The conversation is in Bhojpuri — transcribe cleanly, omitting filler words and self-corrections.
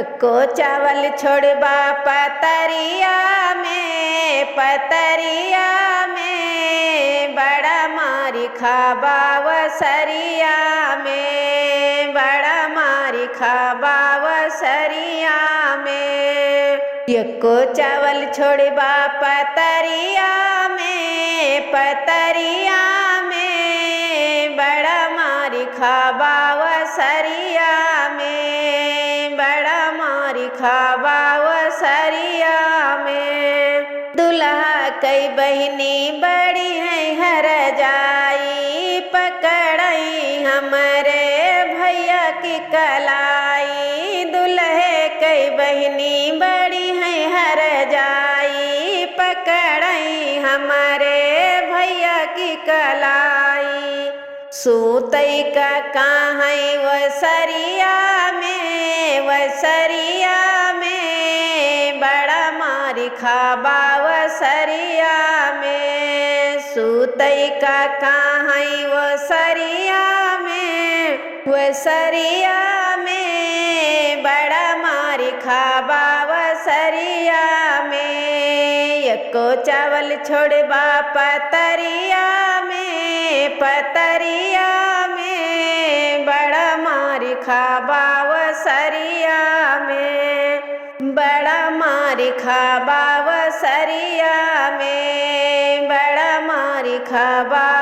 को चावल छोड़बा पतरिया में बड़ा मारी खाबा वसरिया में, बड़ा मारी खाबा वसरिया में। एको चावल छोड़बा पतरिया में बड़ा मारी खाबा वसरिया में, बड़ा मारी खाबा वसरिया में। दुल्हा कई बहिनी बड़ी है हर जाई, पकड़ई हमरे भैया की कलाई। दुल्हे कई बहिनी बड़ी है हर जाई, पकड़ई हमरे भैया की कलाई। सूतई का काहई वसरिया में बड़ा मारी खाबा वसरिया में। सूतई का काहई वसरिया में बड़ा मारी खाबा वसरिया में। एको चावल छोड़बा पतरिया में बड़ा मारी खाबा वसरिया में, बड़ा मारी खाबा वसरिया में, बड़ा मारी खाबा